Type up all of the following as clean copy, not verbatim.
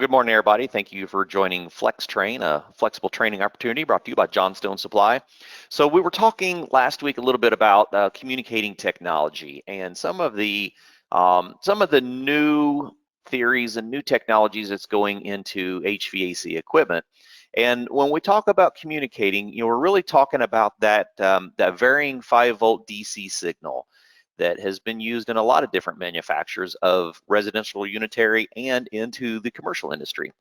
Good morning, everybody. Thank you for joining Flex Train, a flexible training opportunity brought to you by Johnstone Supply. So we were talking last week a little bit about communicating technology and some of the new theories and new technologies that's going into HVAC equipment. And when we talk about communicating, we're really talking about that varying 5-volt DC signal that has been used in a lot of different manufacturers of residential unitary and into the commercial industry.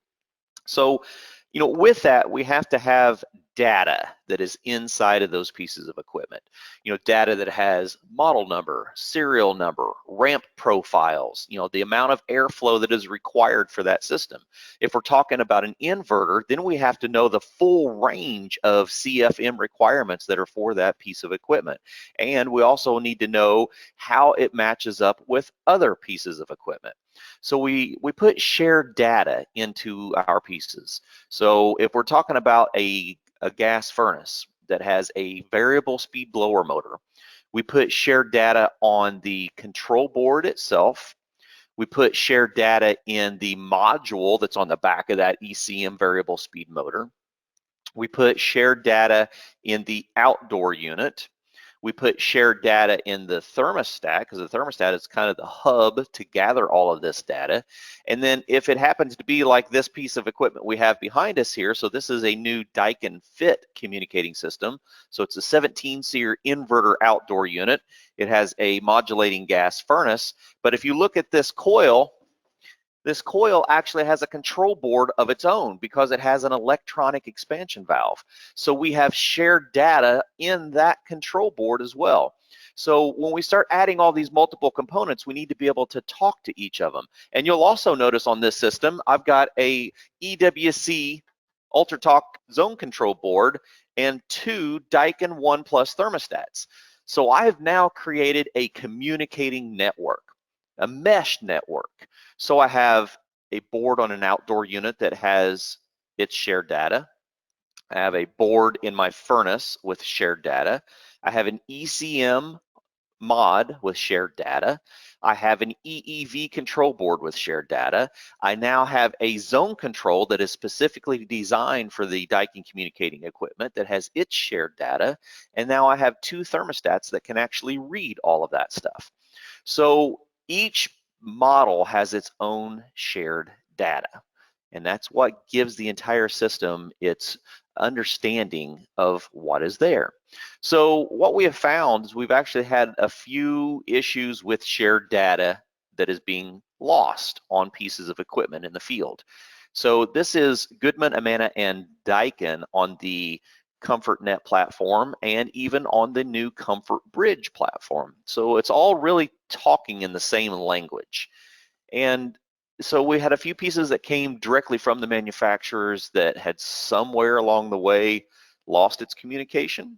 So, with that, we have to have data that is inside of those pieces of equipment. Data that has model number, serial number, ramp profiles, the amount of airflow that is required for that system. If we're talking about an inverter, then we have to know the full range of CFM requirements that are for that piece of equipment. And we also need to know how it matches up with other pieces of equipment. So we put shared data into our pieces. So if we're talking about a gas furnace that has a variable speed blower motor, we put shared data on the control board itself. We put shared data in the module that's on the back of that ECM variable speed motor. We put shared data in the outdoor unit. We put shared data in the thermostat, because the thermostat is kind of the hub to gather all of this data. And then if it happens to be like this piece of equipment we have behind us here, so this is a new Daikin Fit communicating system. So it's a 17-SEER inverter outdoor unit. It has a modulating gas furnace. But if you look at this coil actually has a control board of its own because it has an electronic expansion valve. So we have shared data in that control board as well. So when we start adding all these multiple components, we need to be able to talk to each of them. And you'll also notice on this system, I've got a EWC UltraTalk zone control board and 2 Daikin 1+ thermostats. So I have now created a communicating network, a mesh network. So I have a board on an outdoor unit that has its shared data. I have a board in my furnace with shared data. I have an ECM mod with shared data. I have an EEV control board with shared data. I now have a zone control that is specifically designed for the Daikin communicating equipment that has its shared data. And now I have 2 thermostats that can actually read all of that stuff. So each model has its own shared data, and that's what gives the entire system its understanding of what is there. So what we have found is we've actually had a few issues with shared data that is being lost on pieces of equipment in the field. So this is Goodman, Amana, and Daikin on the ComfortNet platform and even on the new Comfort Bridge platform. So it's all really talking in the same language. And so we had a few pieces that came directly from the manufacturers that had somewhere along the way lost its communication.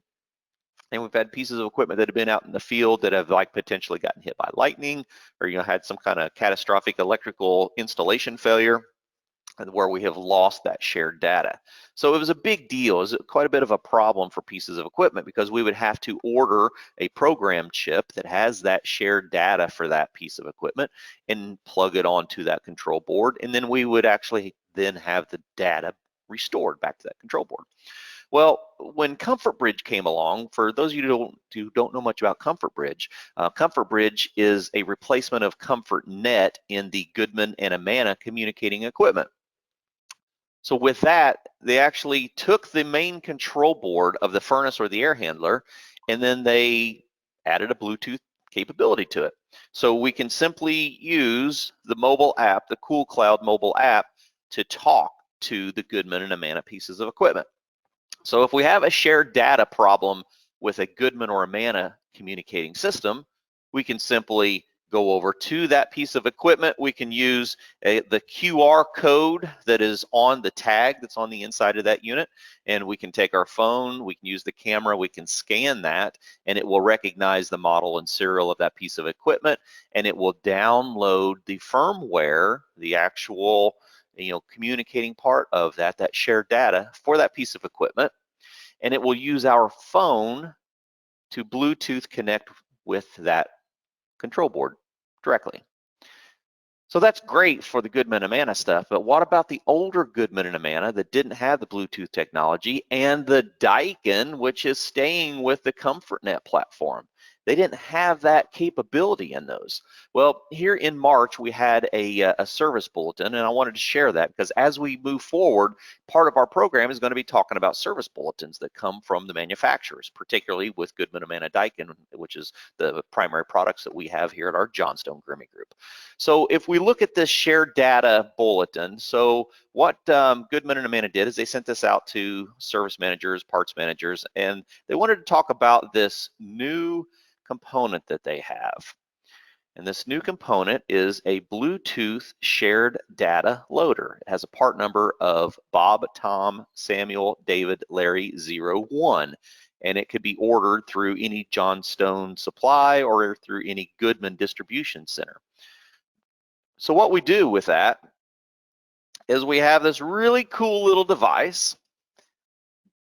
And we've had pieces of equipment that have been out in the field that have potentially gotten hit by lightning or had some kind of catastrophic electrical installation failure, where we have lost that shared data. So it was a big deal. It was quite a bit of a problem for pieces of equipment because we would have to order a program chip that has that shared data for that piece of equipment and plug it onto that control board. And then we would actually then have the data restored back to that control board. Well, when Comfort Bridge came along, for those of you who don't know much about Comfort Bridge is a replacement of ComfortNet in the Goodman and Amana communicating equipment. So with that, they actually took the main control board of the furnace or the air handler, and then they added a Bluetooth capability to it. So we can simply use the mobile app, the Cool Cloud mobile app, to talk to the Goodman and Amana pieces of equipment. So if we have a shared data problem with a Goodman or Amana communicating system, we can simply go over to that piece of equipment. We can use the QR code that is on the tag that's on the inside of that unit, and we can take our phone, we can use the camera, we can scan that, and it will recognize the model and serial of that piece of equipment, and it will download the firmware, the actual communicating part of that shared data for that piece of equipment, and it will use our phone to Bluetooth connect with that control board directly. So that's great for the Goodman and Amana stuff, but what about the older Goodman and Amana that didn't have the Bluetooth technology and the Daikin, which is staying with the ComfortNet platform? They didn't have that capability in those. Well, here in March, we had a service bulletin, and I wanted to share that because as we move forward, part of our program is going to be talking about service bulletins that come from the manufacturers, particularly with Goodman, Amana, Daikin, which is the primary products that we have here at our Johnstone Grooming Group. So if we look at this shared data bulletin, so what Goodman and Amana did is they sent this out to service managers, parts managers, and they wanted to talk about this new component that they have. And this new component is a Bluetooth shared data loader. It has a part number of Bob, Tom, Samuel, David, Larry 01. And it could be ordered through any Johnstone supply or through any Goodman distribution center. So what we do with that is we have this really cool little device.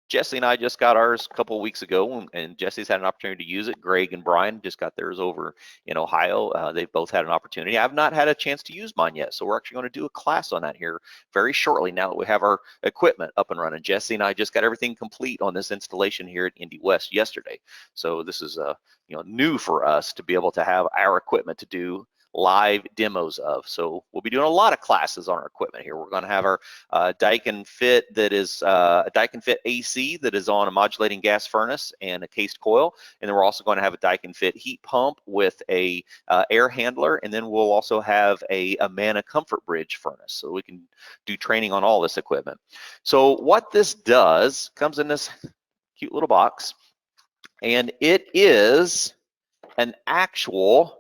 Jesse and I just got ours a couple of weeks ago, and Jesse's had an opportunity to use it. Greg and Brian just got theirs over in Ohio. They've both had an opportunity. I've not had a chance to use mine yet, so we're actually going to do a class on that here very shortly now that we have our equipment up and running. Jesse and I just got everything complete on this installation here at Indy West yesterday. So this is new for us to be able to have our equipment to do live demos of. So we'll be doing a lot of classes on our equipment here. We're going to have our Daikin Fit that is a Daikin Fit AC that is on a modulating gas furnace and a cased coil, and then we're also going to have a Daikin Fit heat pump with a air handler, and then we'll also have a Amana Comfort Bridge furnace, so we can do training on all this equipment. So what this does comes in this cute little box, and it is an actual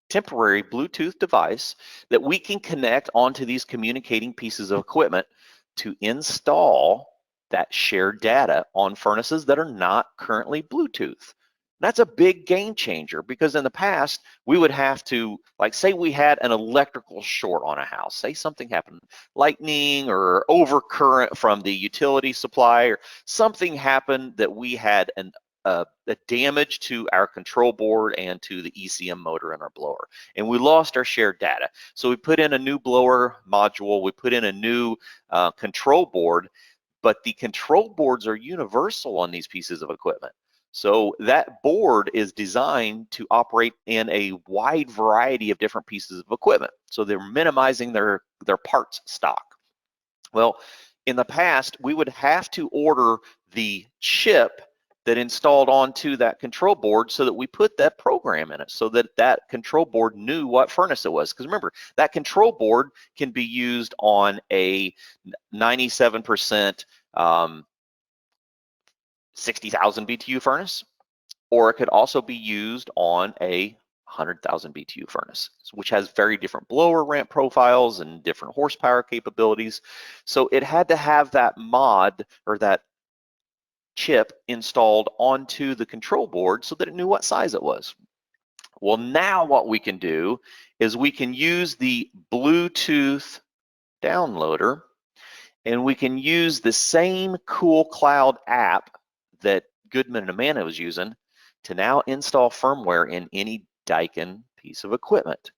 temporary Bluetooth device that we can connect onto these communicating pieces of equipment to install that shared data on furnaces that are not currently Bluetooth. That's a big game changer, because in the past we would have to, like, say we had an electrical short on a house, say something happened, lightning or overcurrent from the utility supply, or something happened that we had a damage to our control board and to the ECM motor in our blower, and we lost our shared data. So we put in a new blower module, we put in a new control board, but the control boards are universal on these pieces of equipment. So that board is designed to operate in a wide variety of different pieces of equipment. So they're minimizing their parts stock. Well, in the past, we would have to order the chip that installed onto that control board so that we put that program in it, so that that control board knew what furnace it was. Because remember, that control board can be used on a 97% 60,000 BTU furnace, or it could also be used on a 100,000 BTU furnace, which has very different blower ramp profiles and different horsepower capabilities. So it had to have that mod, or that chip, installed onto the control board so that it knew what size it was. Well, now what we can do is we can use the Bluetooth downloader, and we can use the same Cool Cloud app that Goodman and Amana was using to now install firmware in any Daikin piece of equipment.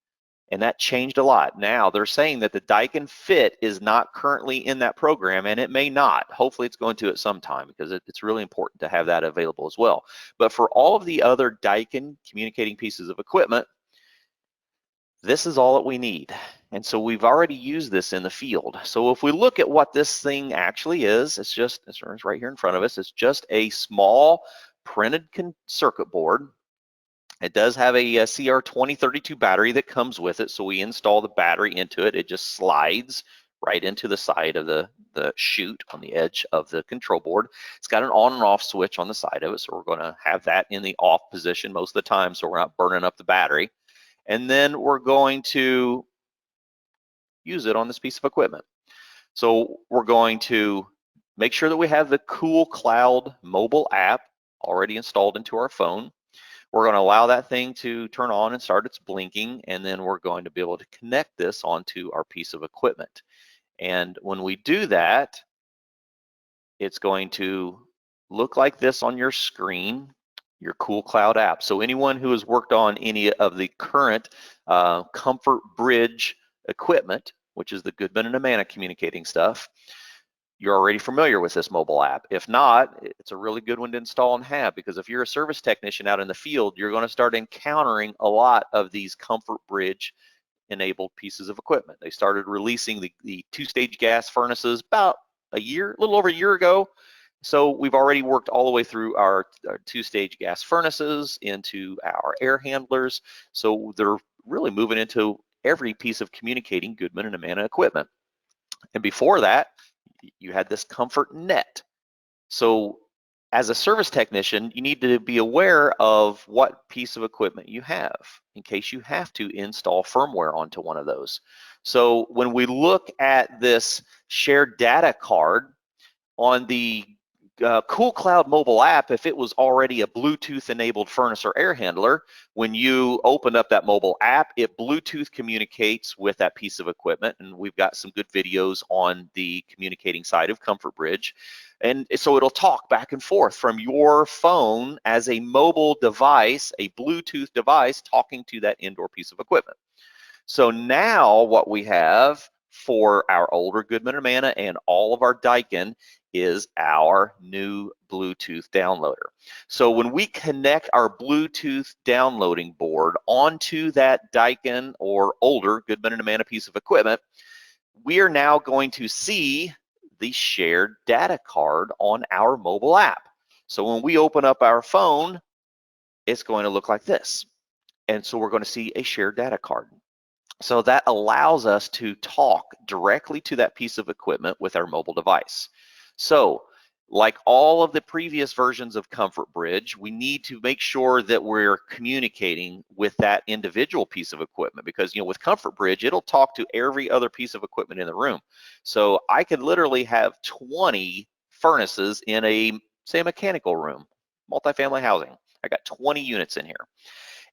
And that changed a lot. Now they're saying that the Daikin Fit is not currently in that program, and it may not. Hopefully it's going to at some time, because it's really important to have that available as well. But for all of the other Daikin communicating pieces of equipment, this is all that we need. And so we've already used this in the field. So if we look at what this thing actually is, it's right here in front of us. It's just a small printed circuit board. It does have a CR2032 battery that comes with it, so we install the battery into it. It just slides right into the side of the chute on the edge of the control board. It's got an on and off switch on the side of it, so we're going to have that in the off position most of the time, so we're not burning up the battery. And then we're going to use it on this piece of equipment. So we're going to make sure that we have the Cool Cloud mobile app already installed into our phone. We're going to allow that thing to turn on and start its blinking, and then we're going to be able to connect this onto our piece of equipment. And when we do that, it's going to look like this on your screen. your Cool Cloud app. So anyone who has worked on any of the current Comfort Bridge equipment, which is the Goodman and Amana communicating stuff, you're already familiar with this mobile app. If not, it's a really good one to install and have, because if you're a service technician out in the field, you're going to start encountering a lot of these Comfort Bridge enabled pieces of equipment. They started releasing the two-stage gas furnaces about a little over a year ago. So we've already worked all the way through our two-stage gas furnaces into our air handlers. So they're really moving into every piece of communicating Goodman and Amana equipment. And before that, you had this Comfort Net. So as a service technician, you need to be aware of what piece of equipment you have in case you have to install firmware onto one of those. So when we look at this shared data card on the Cool Cloud mobile app, if it was already a Bluetooth enabled furnace or air handler, when you open up that mobile app, it Bluetooth communicates with that piece of equipment. And we've got some good videos on the communicating side of Comfort Bridge. And so it'll talk back and forth from your phone as a mobile device, a Bluetooth device, talking to that indoor piece of equipment. So now what we have for our older Goodman and Amana and all of our Daikin is our new Bluetooth downloader. So when we connect our Bluetooth downloading board onto that Daikin or older Goodman and Amana piece of equipment, we are now going to see the shared data card on our mobile app. So when we open up our phone, it's going to look like this. And so we're going to see a shared data card. So that allows us to talk directly to that piece of equipment with our mobile device. So like all of the previous versions of Comfort Bridge, we need to make sure that we're communicating with that individual piece of equipment, because with Comfort Bridge, it'll talk to every other piece of equipment in the room. So I could literally have 20 furnaces in say a mechanical room, multifamily housing. I got 20 units in here.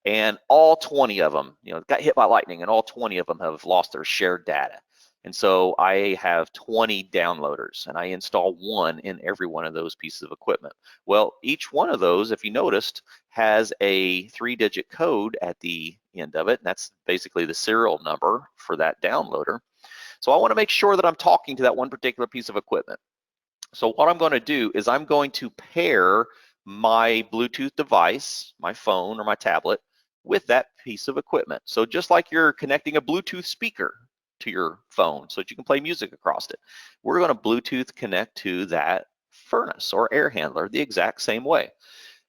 And all 20 of them, got hit by lightning, and all 20 of them have lost their shared data. And so I have 20 downloaders, and I install one in every one of those pieces of equipment. Well, each one of those, if you noticed, has a 3-digit code at the end of it. And that's basically the serial number for that downloader. So I want to make sure that I'm talking to that one particular piece of equipment. So what I'm going to do is I'm going to pair my Bluetooth device, my phone or my tablet, with that piece of equipment. So just like you're connecting a Bluetooth speaker to your phone so that you can play music across it, we're going to Bluetooth connect to that furnace or air handler the exact same way.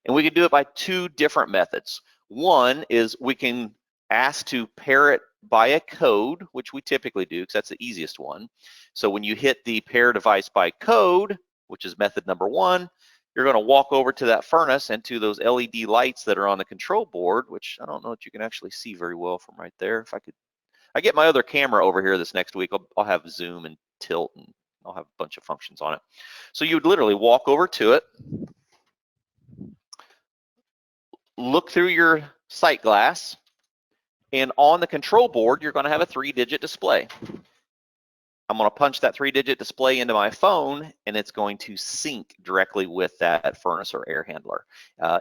And we can do it by 2 different methods. One is we can ask to pair it by a code, which we typically do because that's the easiest one. So when you hit the pair device by code, which is method number 1, you're going to walk over to that furnace and to those LED lights that are on the control board, which I don't know that you can actually see very well from right there. If I get my other camera over here this next week, I'll have zoom and tilt, and I'll have a bunch of functions on it. So you would literally walk over to it, look through your sight glass, and on the control board, you're going to have a 3-digit display. I'm going to punch that 3-digit display into my phone, and it's going to sync directly with that furnace or air handler.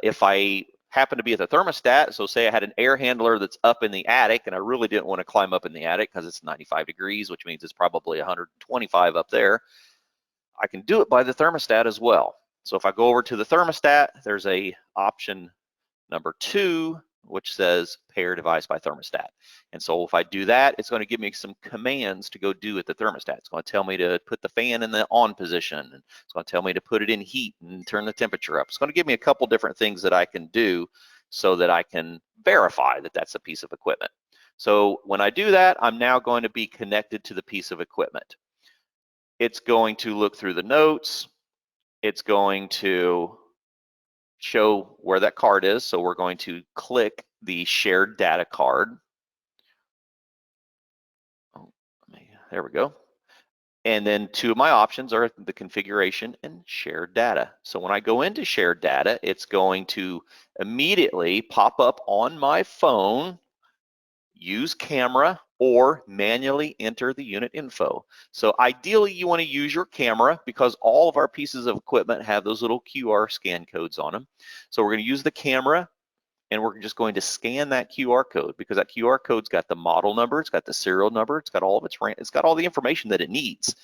If I happen to be at the thermostat, so say I had an air handler that's up in the attic, and I really didn't want to climb up in the attic because it's 95 degrees, which means it's probably 125 up there, I can do it by the thermostat as well. So if I go over to the thermostat, there's a option number 2, which says pair device by thermostat. And so if I do that, it's going to give me some commands to go do at the thermostat. It's going to tell me to put the fan in the on position. And it's going to tell me to put it in heat and turn the temperature up. It's going to give me a couple different things that I can do so that I can verify that that's a piece of equipment. So when I do that, I'm now going to be connected to the piece of equipment. It's going to look through the notes. It's going to show where that card is. So we're going to click the shared data card. Oh, there we go. And then 2 of my options are the configuration and shared data. So when I go into shared data, it's going to immediately pop up on my phone, use camera. or manually enter the unit info. So ideally you want to use your camera because all of our pieces of equipment have those little QR scan codes on them. So we're going to use the camera and we're just going to scan that QR code because that QR code's got the model number, it's got the serial number, it's got all of it's got all the information that it needs.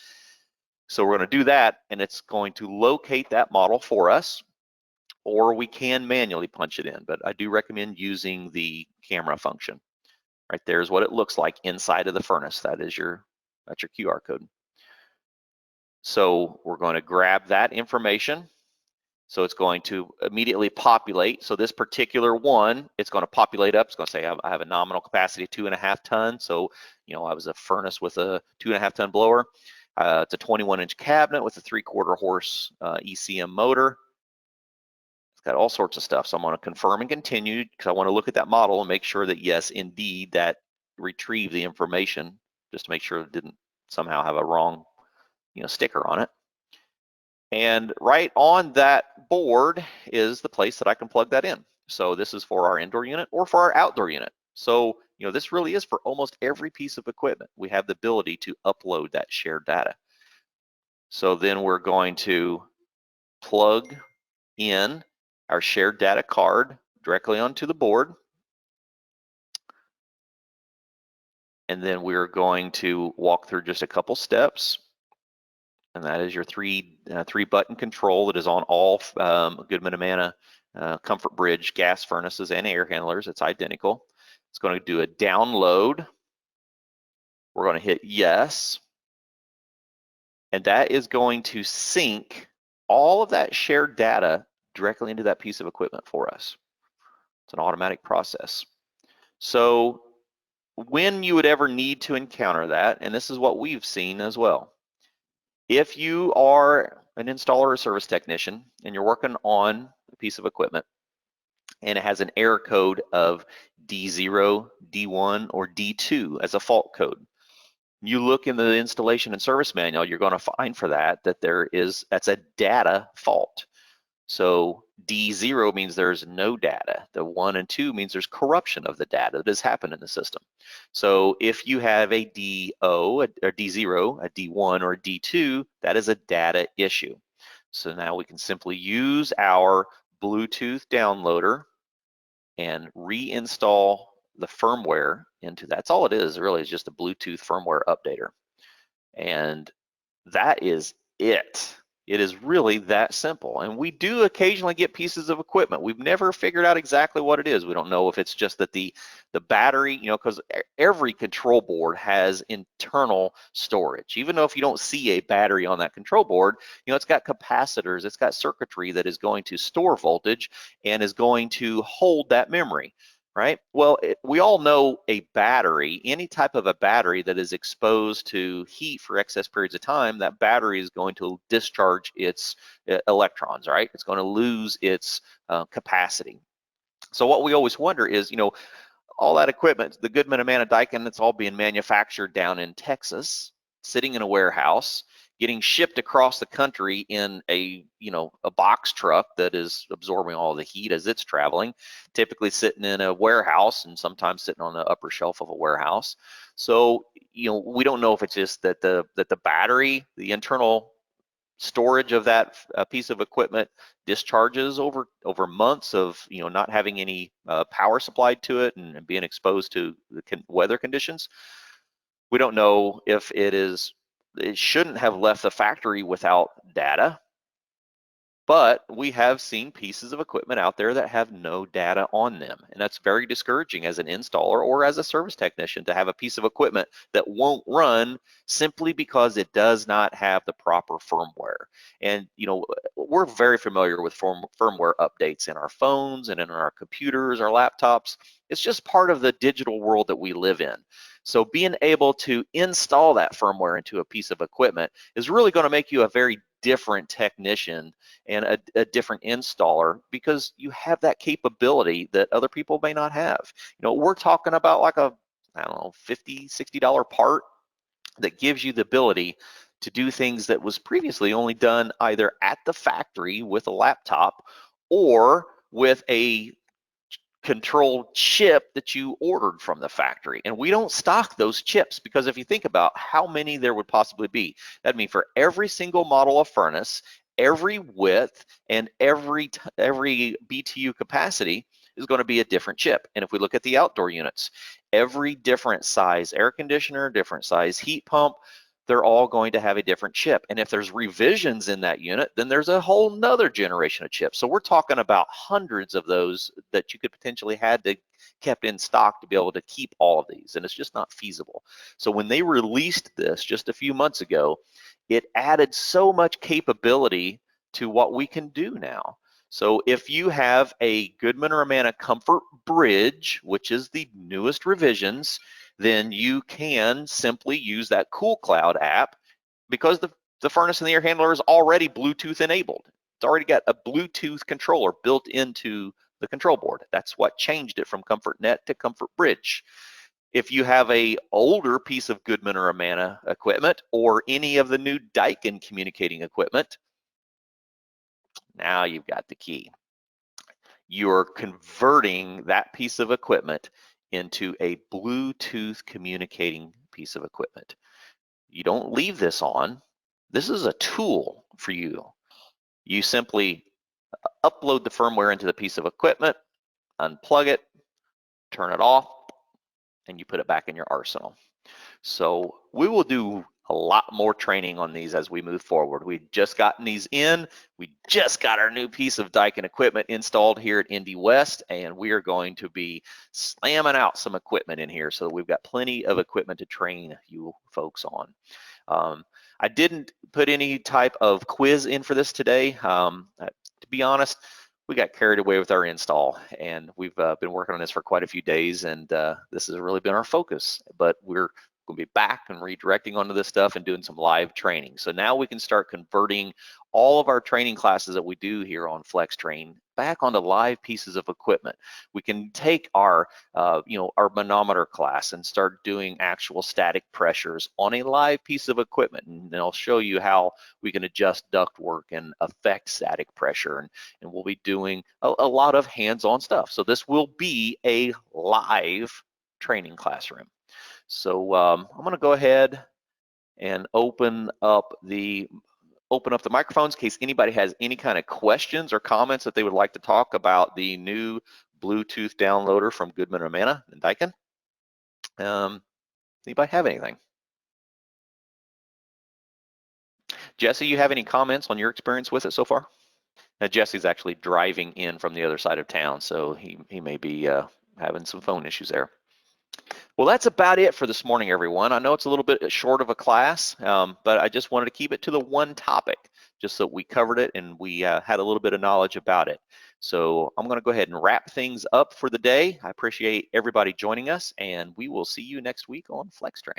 So we're going to do that and it's going to locate that model for us, or we can manually punch it in, but I do recommend using the camera function. Right there's what it looks like inside of the furnace. That's your QR code. So we're going to grab that information. So it's going to immediately populate. So this particular one, it's going to populate up. It's going to say I have a nominal capacity of 2.5 tons. So, I was a furnace with a 2.5 ton blower. It's a 21-inch cabinet with a 3/4 horse ECM motor. It's got all sorts of stuff. So I'm going to confirm and continue because I want to look at that model and make sure that yes, indeed, that retrieved the information, just to make sure it didn't somehow have a wrong, sticker on it. And right on that board is the place that I can plug that in. So this is for our indoor unit or for our outdoor unit. So, this really is for almost every piece of equipment. We have the ability to upload that shared data. So then we're going to plug in our shared data card directly onto the board. And then we're going to walk through just a couple steps. And that is your three button control that is on all Goodman Amana Comfort Bridge gas furnaces and air handlers. It's identical. It's going to do a download. We're going to hit yes. And that is going to sync all of that shared data directly into that piece of equipment for us. It's an automatic process. So when you would ever need to encounter that, and this is what we've seen as well, if you are an installer or service technician and you're working on a piece of equipment and it has an error code of D0, D1, or D2 as a fault code, you look in the installation and service manual, you're going to find for that's a data fault. So D0 means there's no data. The 1 and 2 means there's corruption of the data that has happened in the system. So if you have a D0, a D1, or a D2, that is a data issue. So now we can simply use our Bluetooth downloader and reinstall the firmware into that. That's all it is, really, is just a Bluetooth firmware updater. And that is it. It is really that simple. And we do occasionally get pieces of equipment. We've never figured out exactly what it is. We don't know if it's just that the battery, because every control board has internal storage. Even though if you don't see a battery on that control board, it's got capacitors, it's got circuitry that is going to store voltage and is going to hold that memory. Right? Well, we all know a battery, any type of a battery that is exposed to heat for excess periods of time, that battery is going to discharge its electrons, right? It's going to lose its capacity. So what we always wonder is, all that equipment, the Goodman Amana Daikin, it's all being manufactured down in Texas, sitting in a warehouse, getting shipped across the country in a box truck that is absorbing all the heat as it's traveling, typically sitting in a warehouse and sometimes sitting on the upper shelf of a warehouse. So we don't know if it's just that the battery, the internal storage of that piece of equipment discharges over months of not having any power supplied to it and being exposed to the weather conditions. We don't know if it shouldn't have left the factory without data, but we have seen pieces of equipment out there that have no data on them. And that's very discouraging as an installer or as a service technician to have a piece of equipment that won't run simply because it does not have the proper firmware. And we're very familiar with firmware updates in our phones and in our computers, our laptops. It's just part of the digital world that we live in. So being able to install that firmware into a piece of equipment is really going to make you a very different technician and a different installer because you have that capability that other people may not have. We're talking about like a, I don't know, $50, $60 part that gives you the ability to do things that was previously only done either at the factory with a laptop or with a control chip that you ordered from the factory. And we don't stock those chips because if you think about how many there would possibly be, that'd mean for every single model of furnace, every width, and every BTU capacity is going to be a different chip. And if we look at the outdoor units, every different size air conditioner, different size heat pump, they're all going to have a different chip. And if there's revisions in that unit, then there's a whole nother generation of chips. So we're talking about hundreds of those that you could potentially had to kept in stock to be able to keep all of these. And it's just not feasible. So when they released this just a few months ago, it added so much capability to what we can do now. So if you have a Goodman or Amana Comfort Bridge, which is the newest revisions, then you can simply use that Cool Cloud app because the furnace and the air handler is already Bluetooth enabled. It's already got a Bluetooth controller built into the control board. That's what changed it from ComfortNet to Comfort Bridge. If you have a older piece of Goodman or Amana equipment or any of the new Daikin communicating equipment, now you've got the key. You're converting that piece of equipment into a Bluetooth communicating piece of equipment. You don't leave this on. This is a tool for you. You simply upload the firmware into the piece of equipment, unplug it, turn it off, and you put it back in your arsenal. So we will do a lot more training on these as we move forward. We've just gotten these in. We just got our new piece of Daikin equipment installed here at Indy West, and we are going to be slamming out some equipment in here so that we've got plenty of equipment to train you folks on. I didn't put any type of quiz in for this today. To be honest, we got carried away with our install, and we've been working on this for quite a few days, and this has really been our focus. But we're going to be back and redirecting onto this stuff and doing some live training. So now we can start converting all of our training classes that we do here on FlexTrain back onto live pieces of equipment. We can take our, our manometer class and start doing actual static pressures on a live piece of equipment. And then I'll show you how we can adjust ductwork and affect static pressure. And we'll be doing a lot of hands-on stuff. So this will be a live training classroom. So I'm going to go ahead and open up the microphones in case anybody has any kind of questions or comments that they would like to talk about the new Bluetooth downloader from Goodman or Amana and Daikin. Anybody have anything? Jesse, you have any comments on your experience with it so far? Now, Jesse's actually driving in from the other side of town, so he may be having some phone issues there. Well, that's about it for this morning, everyone. I know it's a little bit short of a class, but I just wanted to keep it to the one topic, just so we covered it and we had a little bit of knowledge about it. So I'm going to go ahead and wrap things up for the day. I appreciate everybody joining us, and we will see you next week on FlexTrain.